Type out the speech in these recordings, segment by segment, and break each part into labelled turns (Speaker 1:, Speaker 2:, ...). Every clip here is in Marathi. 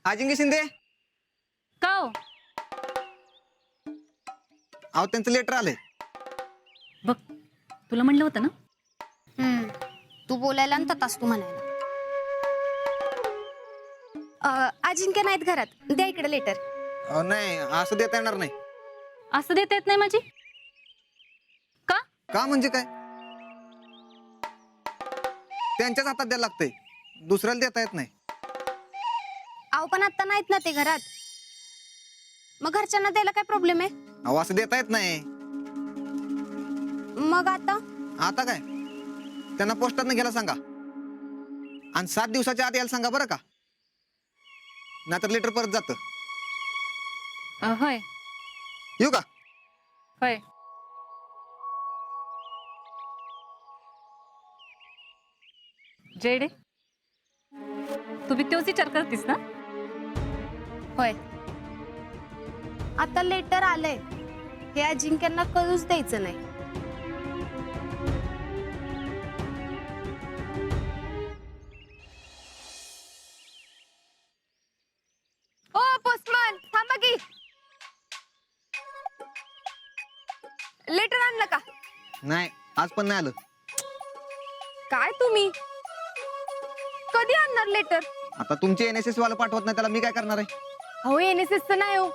Speaker 1: अजिंक्य शिंदे.
Speaker 2: का हो?
Speaker 1: अहो त्यांचं लेटर आलंय.
Speaker 2: बघ, तुला म्हणलं होतं ना.
Speaker 3: तू बोलायला आणि ततास तू म्हणायला. अजिंक्य नाहीत घरात, द्या इकडे लेटर.
Speaker 1: अहो नाही, असं देता येणार नाही.
Speaker 2: असं देता येत नाही माझी. का?
Speaker 1: का म्हणजे काय? त्यांच्याच हातात द्यायला लागतंय, दुसऱ्याला देता येत नाही.
Speaker 3: अहो पण आता नाहीत ना ते घरात, मग घरच्यांना द्यायला काय प्रॉब्लेम आहे?
Speaker 1: अहो असं देता येत नाही.
Speaker 3: मग आता
Speaker 1: आता काय, त्यांना पोस्टातनं घ्यायला सांगा आणि 7 दिवसाच्या आत यायला सांगा बरं का, नाहीतर लेटर परत जातं.
Speaker 2: होय
Speaker 1: येऊ का?
Speaker 2: होय. जेडे, तू बी तोच विचार करतीस ना?
Speaker 3: होय, आता लेटर आलंय हे अजिंक्यांना कळूच द्यायचं नाही. ओ पोस्टमन, थांबा की. लेटर आणलं का?
Speaker 1: नाही, आज पण नाही आलं.
Speaker 3: काय तुम्ही कधी आणणार लेटर?
Speaker 1: आता तुमचे NSS वाला पाठवत नाही, त्याला मी काय करणार आहे?
Speaker 3: अहो NSS नाही हो,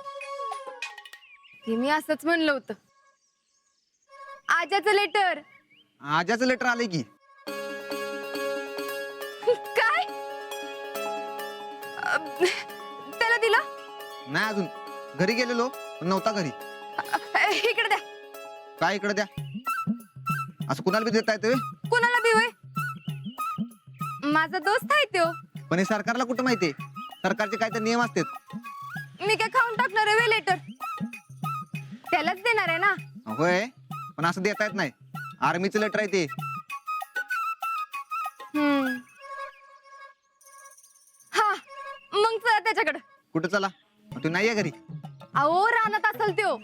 Speaker 3: हे मी असंच म्हणलं होतं. आजाचं लेटर.
Speaker 1: आजाचं लेटर आलंय की.
Speaker 3: काय? त्याला दिला?
Speaker 1: नाही अजून, घरी गेलेलो पण नव्हता घरी.
Speaker 3: इकडे द्या.
Speaker 1: काय इकडे द्या? असं कुणाला बी देता येते?
Speaker 3: कोणाला देऊय? माझा दोस्त आहे तो.
Speaker 1: पण हे सरकारला कुठं माहितीये? सरकारचे काय तर नियम असतात.
Speaker 3: मी काय खाऊन टाकणार आहे लेटर? त्यालाच देणार आहे ना.
Speaker 1: होय, पण असं देता येत नाही. आर्मीचं लेटर आहे ते.
Speaker 3: हा, मग चला त्याच्याकडे.
Speaker 1: कुठं चला? तू नाहीये घरी?
Speaker 3: अहो रानात असेल तो.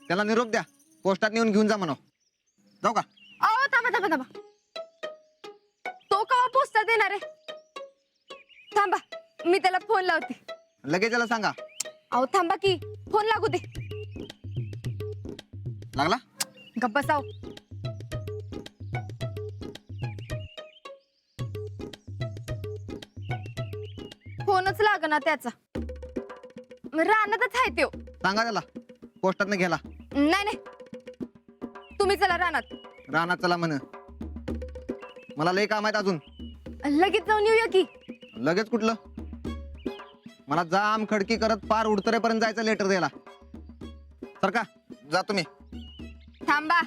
Speaker 1: त्याला निरोप द्या, पोस्टात नेऊन घेऊन जा म्हणा. जाऊ का?
Speaker 3: अहो थांबा थांबा थांबा, तो कवा पोस्टात देणार आहे? थांबा, मी त्याला फोन लावते.
Speaker 1: लगेच त्याला सांगा.
Speaker 3: अहो थांबा की, फोन लागू दे.
Speaker 1: लागला?
Speaker 3: गप्प बसाव. फोनच लागना त्याचा. रानातच आहे तो.
Speaker 1: सांगा त्याला पोस्टात घ्यायला.
Speaker 3: नाही नाही, तुम्ही चला रानात.
Speaker 1: रानात चला म्हण. मला लय काम आहेत अजून.
Speaker 3: लगेच जाऊन येऊया की.
Speaker 1: लगेच कुठलं? मला जाम खडकी करत पार उडतरेपर्यंत जायचं लेटर द्यायला. सर का जा तुम्ही.
Speaker 3: थांबा,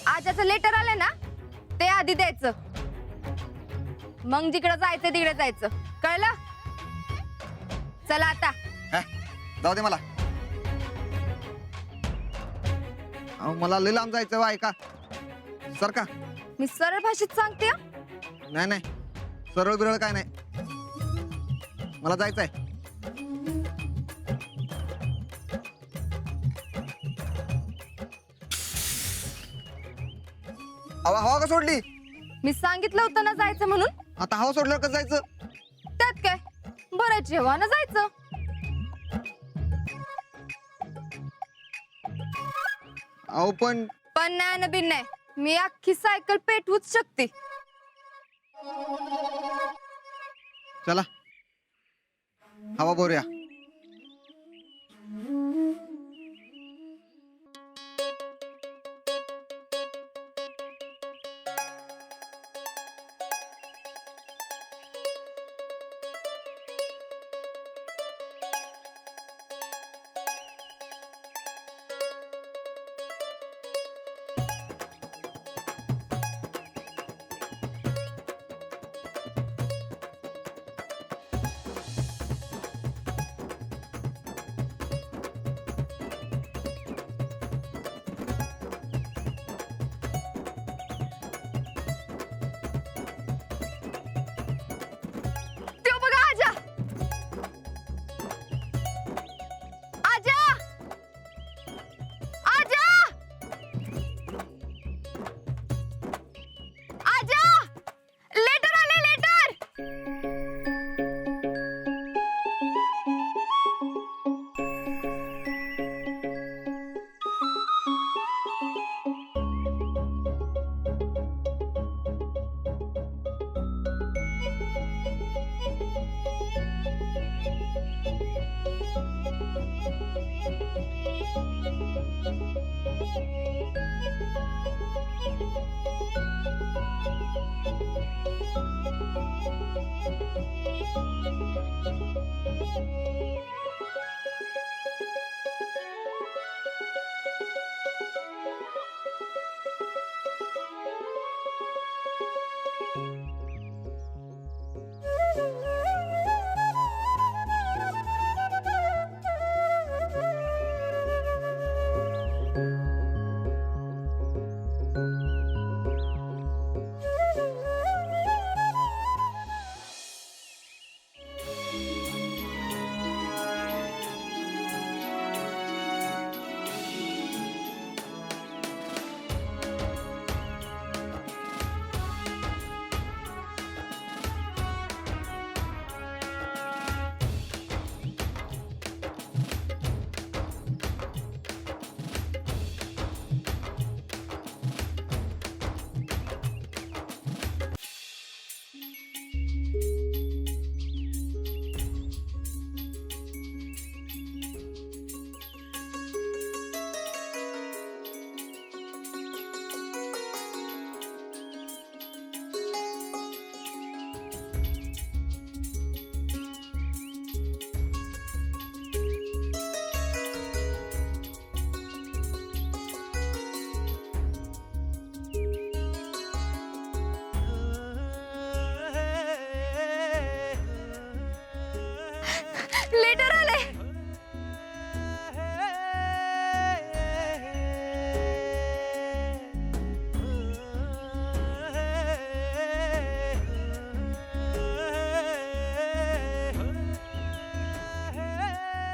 Speaker 3: आजाचं लेटर आलंय ना, ते आधी द्यायचं. मग जिकडे जायचं तिकडे जायचं, कळलं? चला आता.
Speaker 1: जाऊ दे मला. अहो मला लय लांब जायचं ऐका. सर का?
Speaker 3: मी सरळ भाषेत सांगते हं.
Speaker 1: नाही नाही, सरळ बिरळ काय नाही, मला जायचंय. हवा का सोडली?
Speaker 3: मी सांगितलं होतं ना जायचं म्हणून.
Speaker 1: आता हवा सोडल्यावर कसं जायचं?
Speaker 3: त्यात काय, बरं जेवण जायचं.
Speaker 1: अहो पण
Speaker 3: नाही ना बिन नाही, मी अख्खी सायकल पेटवूच शकते.
Speaker 1: चला हवा बोरूया.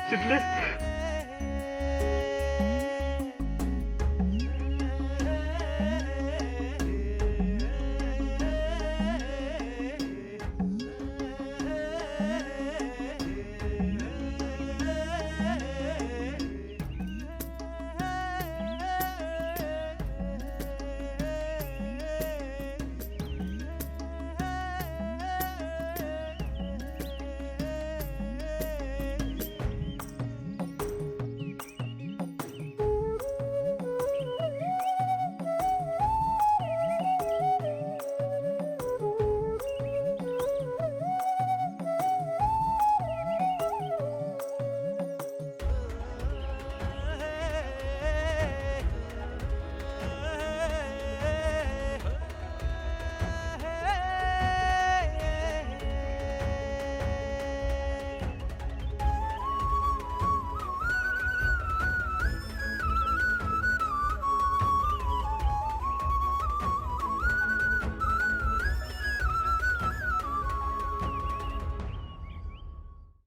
Speaker 4: शितले